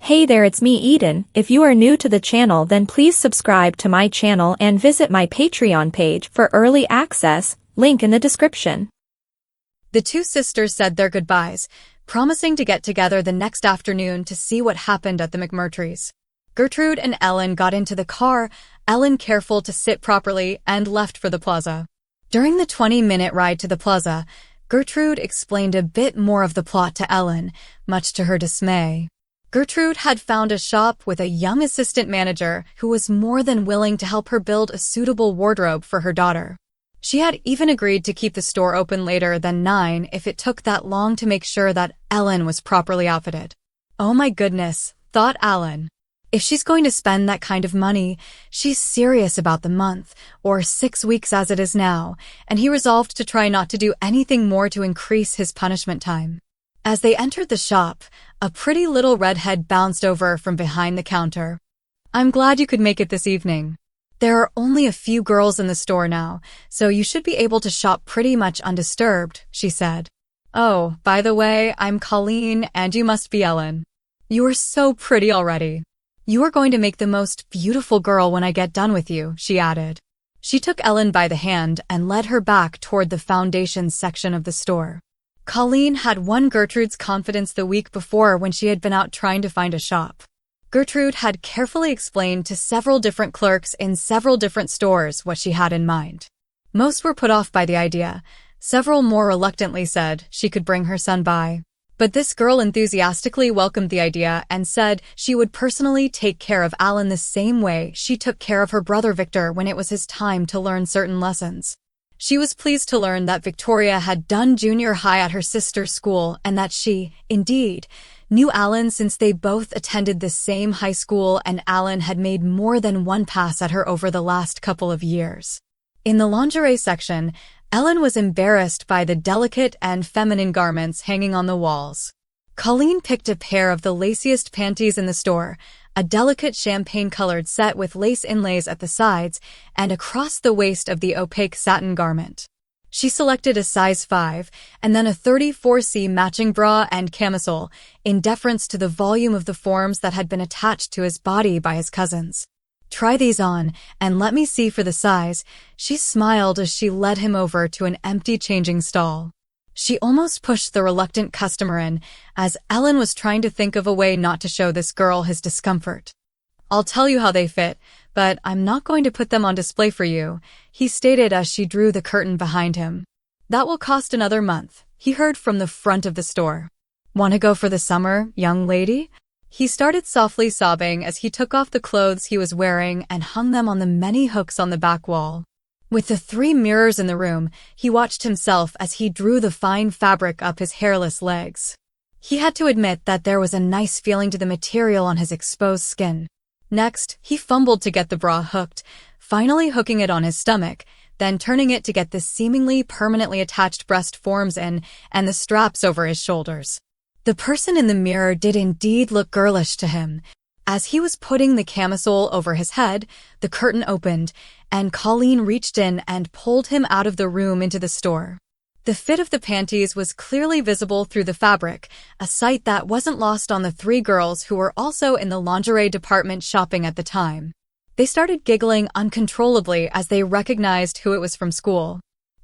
Hey there, it's me Eden. If you are new to the channel, then please subscribe to my channel and visit my Patreon page for early access, link in the description. The two sisters said their goodbyes, promising to get together the next afternoon to see what happened at the McMurtrys. Gertrude and Ellen got into the car, Ellen careful to sit properly, and left for the plaza. During the 20-minute ride to the plaza, Gertrude explained a bit more of the plot to Ellen, much to her dismay. Gertrude had found a shop with a young assistant manager who was more than willing to help her build a suitable wardrobe for her daughter. She had even agreed to keep the store open later than 9 if it took that long to make sure that Ellen was properly outfitted. Oh my goodness, thought Alan. If she's going to spend that kind of money, she's serious about the month, or 6 weeks as it is now, and he resolved to try not to do anything more to increase his punishment time. As they entered the shop, a pretty little redhead bounced over from behind the counter. "I'm glad you could make it this evening. There are only a few girls in the store now, so you should be able to shop pretty much undisturbed," she said. "Oh, by the way, I'm Colleen and you must be Ellen. You are so pretty already. You are going to make the most beautiful girl when I get done with you," she added. She took Ellen by the hand and led her back toward the foundations section of the store. Colleen had won Gertrude's confidence the week before when she had been out trying to find a shop. Gertrude had carefully explained to several different clerks in several different stores what she had in mind. Most were put off by the idea. Several more reluctantly said she could bring her son by. But this girl enthusiastically welcomed the idea and said she would personally take care of Alan the same way she took care of her brother Victor when it was his time to learn certain lessons. She was pleased to learn that Victoria had done junior high at her sister's school and that she, indeed, knew Alan since they both attended the same high school and Alan had made more than one pass at her over the last couple of years. In the lingerie section, Ellen was embarrassed by the delicate and feminine garments hanging on the walls. Colleen picked a pair of the laciest panties in the store, a delicate champagne-colored set with lace inlays at the sides and across the waist of the opaque satin garment. She selected a size 5 and then a 34C matching bra and camisole in deference to the volume of the forms that had been attached to his body by his cousins. "Try these on and let me see for the size," she smiled as she led him over to an empty changing stall. She almost pushed the reluctant customer in, as Ellen was trying to think of a way not to show this girl his discomfort. "I'll tell you how they fit, but I'm not going to put them on display for you," he stated as she drew the curtain behind him. "That will cost another month," he heard from the front of the store. "Want to go for the summer, young lady?" He started softly sobbing as he took off the clothes he was wearing and hung them on the many hooks on the back wall. With the 3 mirrors in the room, he watched himself as he drew the fine fabric up his hairless legs. He had to admit that there was a nice feeling to the material on his exposed skin. Next, he fumbled to get the bra hooked, finally hooking it on his stomach, then turning it to get the seemingly permanently attached breast forms in and the straps over his shoulders. The person in the mirror did indeed look girlish to him. As he was putting the camisole over his head, the curtain opened, and Colleen reached in and pulled him out of the room into the store. The fit of the panties was clearly visible through the fabric, a sight that wasn't lost on the 3 girls who were also in the lingerie department shopping at the time. They started giggling uncontrollably as they recognized who it was from school.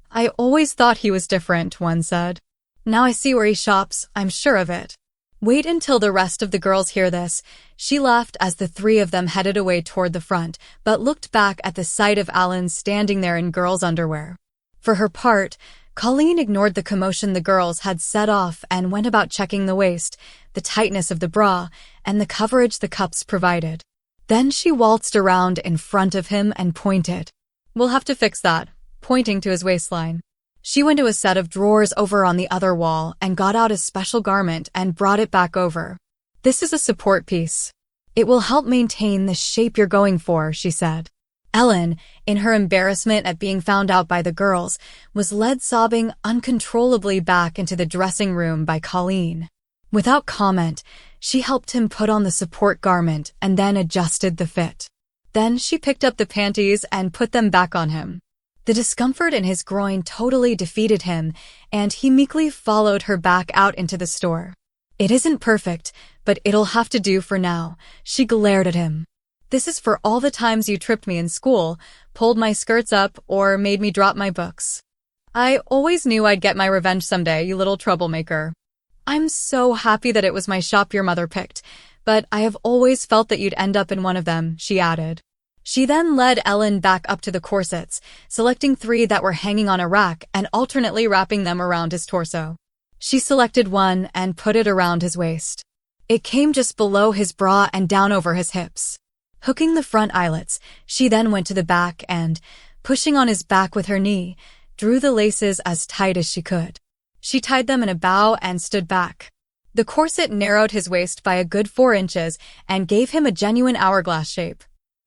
"I always thought he was different," one said. "Now I see where he shops, I'm sure of it." "Wait until the rest of the girls hear this," she laughed as the 3 of them headed away toward the front, but looked back at the sight of Alan standing there in girls' underwear. For her part, Colleen ignored the commotion the girls had set off and went about checking the waist, the tightness of the bra, and the coverage the cups provided. Then she waltzed around in front of him and pointed. "We'll have to fix that," pointing to his waistline. She went to a set of drawers over on the other wall and got out a special garment and brought it back over. "This is a support piece. It will help maintain the shape you're going for," she said. Ellen, in her embarrassment at being found out by the girls, was led sobbing uncontrollably back into the dressing room by Colleen. Without comment, she helped him put on the support garment and then adjusted the fit. Then she picked up the panties and put them back on him. The discomfort in his groin totally defeated him, and he meekly followed her back out into the store. It isn't perfect, but it'll have to do for now. She glared at him. This is for all the times you tripped me in school, pulled my skirts up, or made me drop my books. I always knew I'd get my revenge someday, you little troublemaker. I'm so happy that it was my shop your mother picked, but I have always felt that you'd end up in one of them, she added. She then led Ellen back up to the corsets, selecting 3 that were hanging on a rack and alternately wrapping them around his torso. She selected one and put it around his waist. It came just below his bra and down over his hips. Hooking the front eyelets, she then went to the back and, pushing on his back with her knee, drew the laces as tight as she could. She tied them in a bow and stood back. The corset narrowed his waist by a good 4 inches and gave him a genuine hourglass shape.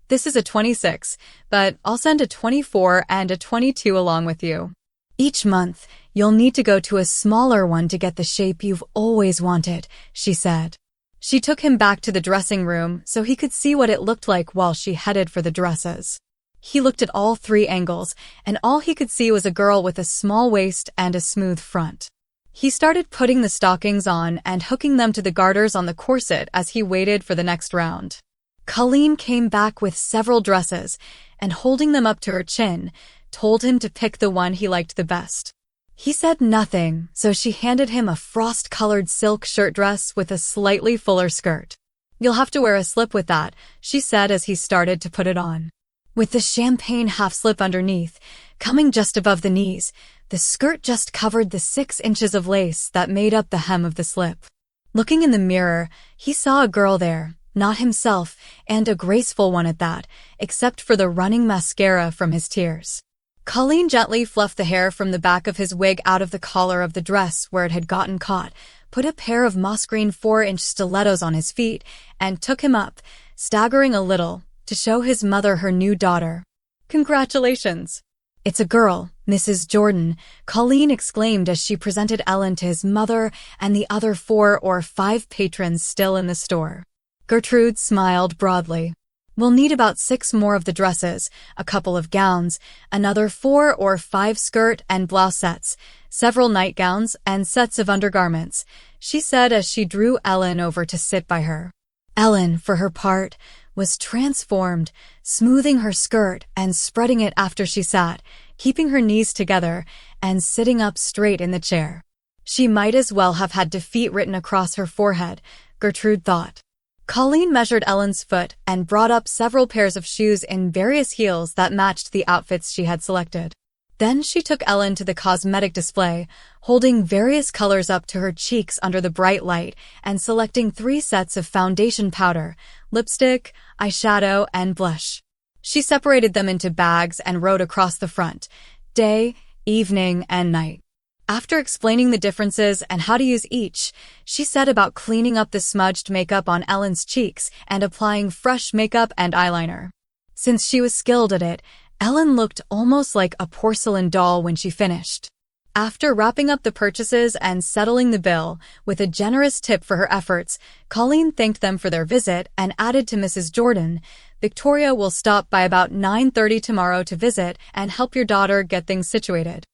This is a 26, but I'll send a 24 and a 22 along with you. Each month, you'll need to go to a smaller one to get the shape you've always wanted, she said. She took him back to the dressing room so he could see what it looked like while she headed for the dresses. He looked at all 3 angles, and all he could see was a girl with a small waist and a smooth front. He started putting the stockings on and hooking them to the garters on the corset as he waited for the next round. Colleen came back with several dresses, and holding them up to her chin, told him to pick the one he liked the best. He said nothing, so she handed him a frost-colored silk shirt dress with a slightly fuller skirt. You'll have to wear a slip with that, she said as he started to put it on. With the champagne half-slip underneath, coming just above the knees, the skirt just covered the 6 inches of lace that made up the hem of the slip. Looking in the mirror, he saw a girl there, not himself, and a graceful one at that, except for the running mascara from his tears. Colleen gently fluffed the hair from the back of his wig out of the collar of the dress where it had gotten caught, put a pair of moss green 4-inch stilettos on his feet, and took him up, staggering a little, to show his mother her new daughter. Congratulations! It's a girl, Mrs. Jordan, Colleen exclaimed as she presented Ellen to his mother and the other 4 or 5 patrons still in the store. Gertrude smiled broadly. We'll need about 6 more of the dresses, a couple of gowns, another 4 or 5 skirt and blouse sets, several nightgowns, and sets of undergarments, she said as she drew Ellen over to sit by her. Ellen, for her part, was transformed, smoothing her skirt and spreading it after she sat, keeping her knees together and sitting up straight in the chair. She might as well have had defeat written across her forehead, Gertrude thought. Colleen measured Ellen's foot and brought up several pairs of shoes in various heels that matched the outfits she had selected. Then she took Ellen to the cosmetic display, holding various colors up to her cheeks under the bright light and selecting 3 sets of foundation powder, lipstick, eyeshadow, and blush. She separated them into bags and wrote across the front, day, evening, and night. After explaining the differences and how to use each, she said about cleaning up the smudged makeup on Ellen's cheeks and applying fresh makeup and eyeliner. Since she was skilled at it, Ellen looked almost like a porcelain doll when she finished. After wrapping up the purchases and settling the bill, with a generous tip for her efforts, Colleen thanked them for their visit and added to Mrs. Jordan, Victoria will stop by about 9:30 tomorrow to visit and help your daughter get things situated.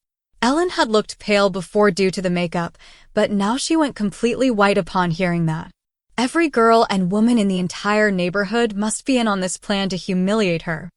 Ellen had looked pale before due to the makeup, but now she went completely white upon hearing that. Every girl and woman in the entire neighborhood must be in on this plan to humiliate her.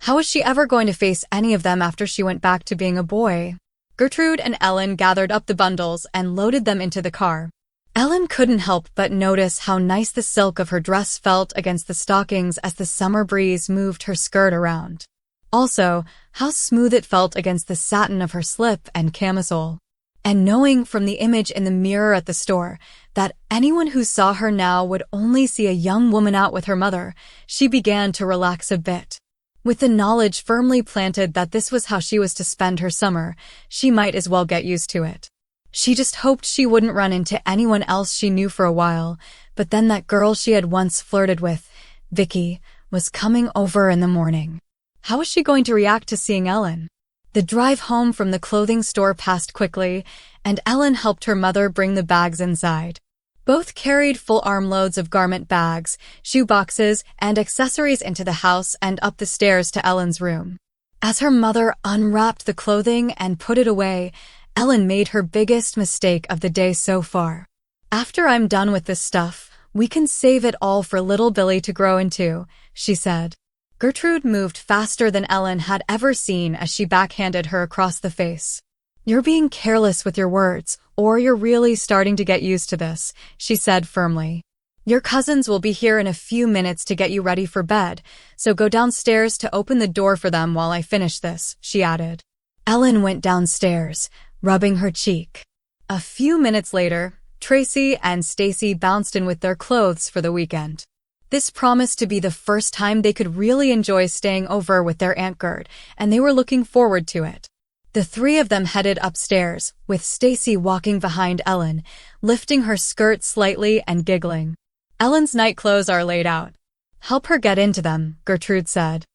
How was she ever going to face any of them after she went back to being a boy? Gertrude and Ellen gathered up the bundles and loaded them into the car. Ellen couldn't help but notice how nice the silk of her dress felt against the stockings as the summer breeze moved her skirt around. Also, how smooth it felt against the satin of her slip and camisole. And knowing from the image in the mirror at the store that anyone who saw her now would only see a young woman out with her mother, she began to relax a bit. With the knowledge firmly planted that this was how she was to spend her summer, she might as well get used to it. She just hoped she wouldn't run into anyone else she knew for a while, but then that girl she had once flirted with, Vicky, was coming over in the morning. How was she going to react to seeing Ellen? The drive home from the clothing store passed quickly, and Ellen helped her mother bring the bags inside. Both carried full armloads of garment bags, shoe boxes, and accessories into the house and up the stairs to Ellen's room. As her mother unwrapped the clothing and put it away, Ellen made her biggest mistake of the day so far. "After I'm done with this stuff, we can save it all for little Billy to grow into," she said. Gertrude moved faster than Ellen had ever seen as she backhanded her across the face. "You're being careless with your words, or you're really starting to get used to this," she said firmly. "Your cousins will be here in a few minutes to get you ready for bed, so go downstairs to open the door for them while I finish this," she added. Ellen went downstairs, rubbing her cheek. A few minutes later, Tracy and Stacy bounced in with their clothes for the weekend. This promised to be the first time they could really enjoy staying over with their Aunt Gert, and they were looking forward to it. The three of them headed upstairs, with Stacy walking behind Ellen, lifting her skirt slightly and giggling. "Ellen's night clothes are laid out. Help her get into them," Gertrude said.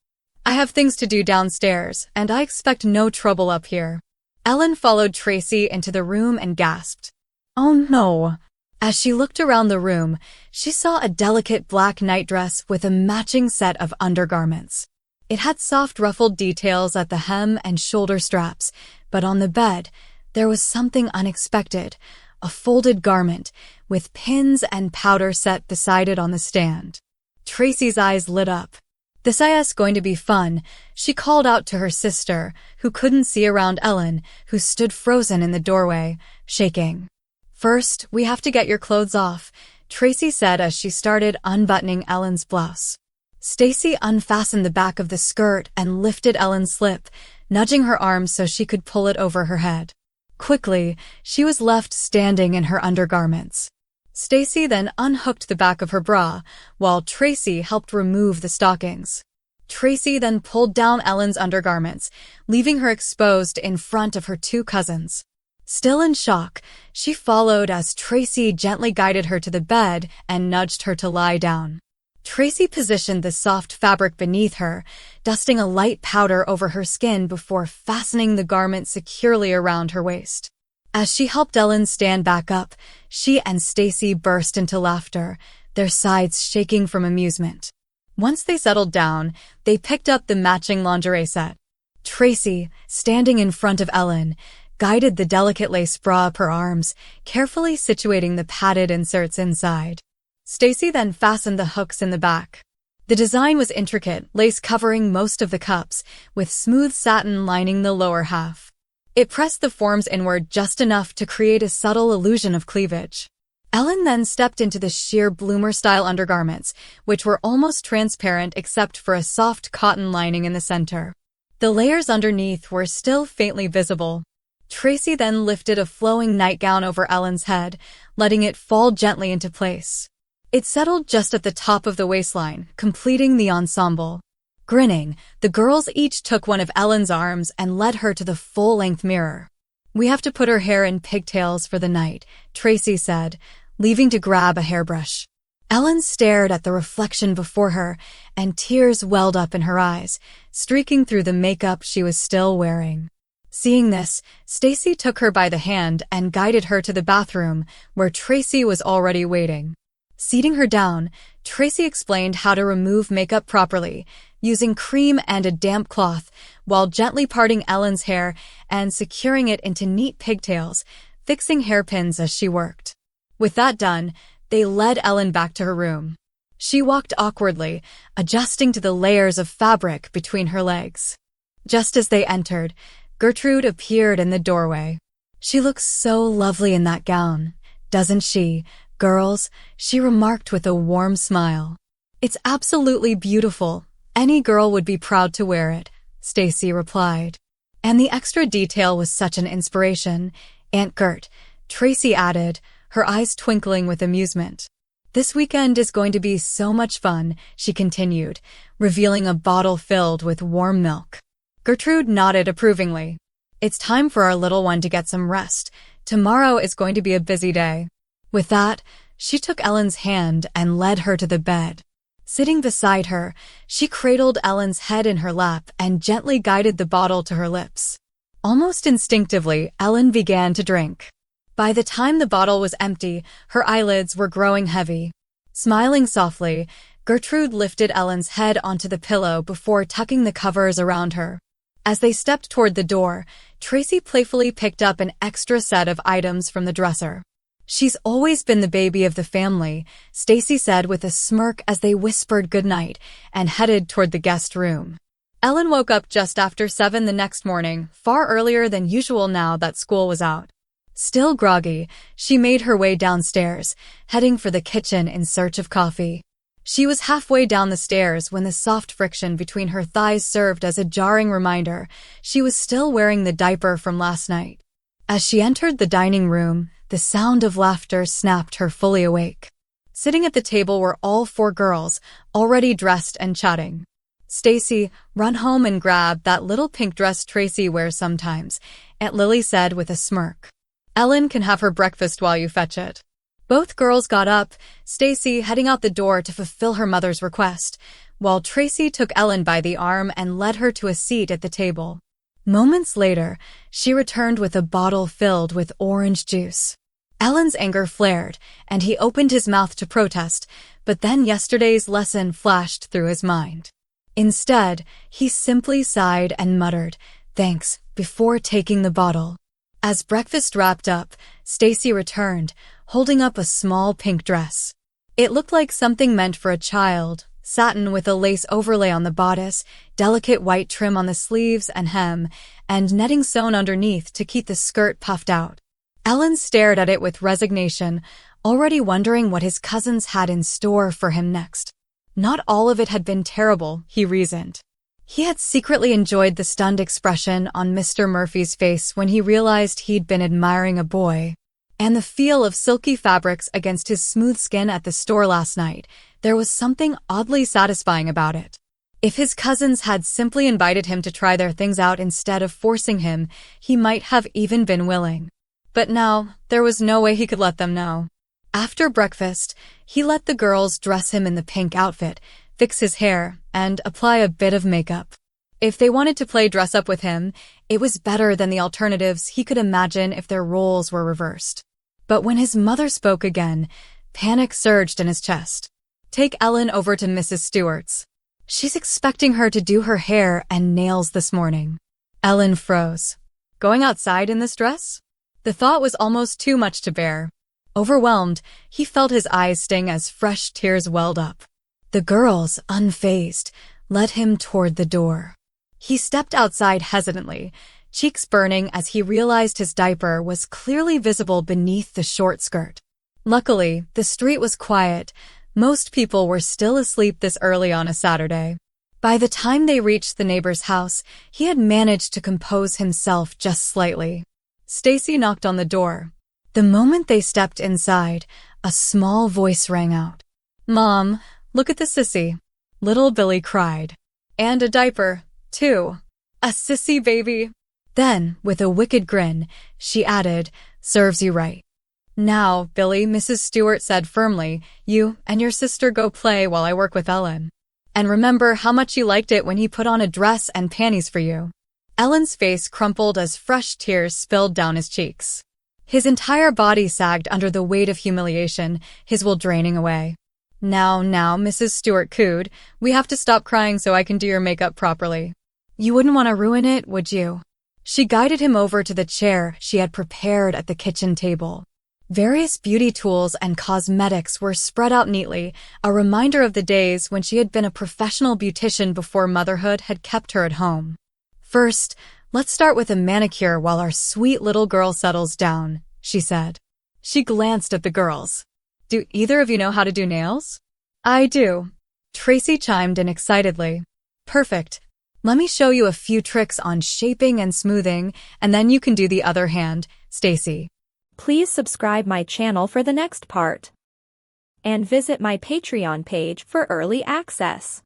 "I have things to do downstairs, and I expect no trouble up here." Ellen followed Tracy into the room and gasped, "Oh no." As she looked around the room, she saw a delicate black nightdress with a matching set of undergarments. It had soft ruffled details at the hem and shoulder straps, but on the bed, there was something unexpected, a folded garment with pins and powder set beside it on the stand. Tracy's eyes lit up. "This is going to be fun," she called out to her sister, who couldn't see around Ellen, who stood frozen in the doorway, shaking. "First, we have to get your clothes off," Tracy said as she started unbuttoning Ellen's blouse. Stacy unfastened the back of the skirt and lifted Ellen's slip, nudging her arm so she could pull it over her head. Quickly, she was left standing in her undergarments. Stacy then unhooked the back of her bra, while Tracy helped remove the stockings. Tracy then pulled down Ellen's undergarments, leaving her exposed in front of her two cousins. Still in shock, she followed as Tracy gently guided her to the bed and nudged her to lie down. Tracy positioned the soft fabric beneath her, dusting a light powder over her skin before fastening the garment securely around her waist. As she helped Ellen stand back up, she and Stacy burst into laughter, their sides shaking from amusement. Once they settled down, they picked up the matching lingerie set. Tracy, standing in front of Ellen, guided the delicate lace bra up her arms, carefully situating the padded inserts inside. Stacy then fastened the hooks in the back. The design was intricate, lace covering most of the cups, with smooth satin lining the lower half. It pressed the forms inward just enough to create a subtle illusion of cleavage. Ellen then stepped into the sheer bloomer-style undergarments, which were almost transparent except for a soft cotton lining in the center. The layers underneath were still faintly visible. Tracy then lifted a flowing nightgown over Ellen's head, letting it fall gently into place. It settled just at the top of the waistline, completing the ensemble. Grinning, the girls each took one of Ellen's arms and led her to the full-length mirror. "We have to put her hair in pigtails for the night," Tracy said, leaving to grab a hairbrush. Ellen stared at the reflection before her, and tears welled up in her eyes, streaking through the makeup she was still wearing. Seeing this, Stacy took her by the hand and guided her to the bathroom, where Tracy was already waiting. Seating her down, Tracy explained how to remove makeup properly, using cream and a damp cloth, while gently parting Ellen's hair and securing it into neat pigtails, fixing hairpins as she worked. With that done, they led Ellen back to her room. She walked awkwardly, adjusting to the layers of fabric between her legs. Just as they entered, Gertrude appeared in the doorway. "She looks so lovely in that gown, doesn't she, girls?" she remarked with a warm smile. "It's absolutely beautiful. Any girl would be proud to wear it," Stacy replied. "And the extra detail was such an inspiration, Aunt Gert," Tracy added, her eyes twinkling with amusement. "This weekend is going to be so much fun," she continued, revealing a bottle filled with warm milk. Gertrude nodded approvingly. "It's time for our little one to get some rest. Tomorrow is going to be a busy day." With that, she took Ellen's hand and led her to the bed. Sitting beside her, she cradled Ellen's head in her lap and gently guided the bottle to her lips. Almost instinctively, Ellen began to drink. By the time the bottle was empty, her eyelids were growing heavy. Smiling softly, Gertrude lifted Ellen's head onto the pillow before tucking the covers around her. As they stepped toward the door, Tracy playfully picked up an extra set of items from the dresser. She's always been the baby of the family, Stacy said with a smirk as they whispered goodnight and headed toward the guest room. Ellen woke up just after 7 the next morning, far earlier than usual now that school was out. Still groggy, she made her way downstairs, heading for the kitchen in search of coffee. She was halfway down the stairs when the soft friction between her thighs served as a jarring reminder she was still wearing the diaper from last night. As she entered the dining room, the sound of laughter snapped her fully awake. Sitting at the table were all 4 girls, already dressed and chatting. "Stacy, run home and grab that little pink dress Tracy wears sometimes," Aunt Lily said with a smirk. "Ellen can have her breakfast while you fetch it." Both girls got up, Stacy heading out the door to fulfill her mother's request, while Tracy took Ellen by the arm and led her to a seat at the table. Moments later, she returned with a bottle filled with orange juice. Ellen's anger flared, and he opened his mouth to protest, but then yesterday's lesson flashed through his mind. Instead, he simply sighed and muttered, "Thanks," before taking the bottle. As breakfast wrapped up, Stacy returned, holding up a small pink dress. It looked like something meant for a child, satin with a lace overlay on the bodice, delicate white trim on the sleeves and hem, and netting sewn underneath to keep the skirt puffed out. Ellen stared at it with resignation, already wondering what his cousins had in store for him next. Not all of it had been terrible, he reasoned. He had secretly enjoyed the stunned expression on Mr. Murphy's face when he realized he'd been admiring a boy, and the feel of silky fabrics against his smooth skin at the store last night. There was something oddly satisfying about it. If his cousins had simply invited him to try their things out instead of forcing him, he might have even been willing. But now, there was no way he could let them know. After breakfast, he let the girls dress him in the pink outfit, fix his hair, and apply a bit of makeup. If they wanted to play dress-up with him, it was better than the alternatives he could imagine if their roles were reversed. But when his mother spoke again, panic surged in his chest. "Take Ellen over to Mrs. Stewart's. She's expecting her to do her hair and nails this morning." Ellen froze. Going outside in this dress? The thought was almost too much to bear. Overwhelmed, he felt his eyes sting as fresh tears welled up. The girls, unfazed, led him toward the door. He stepped outside hesitantly, cheeks burning as he realized his diaper was clearly visible beneath the short skirt. Luckily, the street was quiet. Most people were still asleep this early on a Saturday. By the time they reached the neighbor's house, he had managed to compose himself just slightly. Stacy knocked on the door. The moment they stepped inside, a small voice rang out. "Mom, look at the sissy," little Billy cried. "And a diaper, too. A sissy baby." Then, with a wicked grin, she added, "Serves you right." "Now, Billy," Mrs. Stewart said firmly, "you and your sister go play while I work with Ellen. And remember how much you liked it when he put on a dress and panties for you." Ellen's face crumpled as fresh tears spilled down his cheeks. His entire body sagged under the weight of humiliation, his will draining away. Now, Mrs. Stewart cooed, "We have to stop crying so I can do your makeup properly. You wouldn't want to ruin it, would you?" She guided him over to the chair she had prepared at the kitchen table. Various beauty tools and cosmetics were spread out neatly, a reminder of the days when she had been a professional beautician before motherhood had kept her at home. "First, let's start with a manicure while our sweet little girl settles down," she said. She glanced at the girls. "Do either of you know how to do nails?" "I do," Tracy chimed in excitedly. "Perfect. Let me show you a few tricks on shaping and smoothing, and then you can do the other hand, Stacy." Please subscribe my channel for the next part. And visit my Patreon page for early access.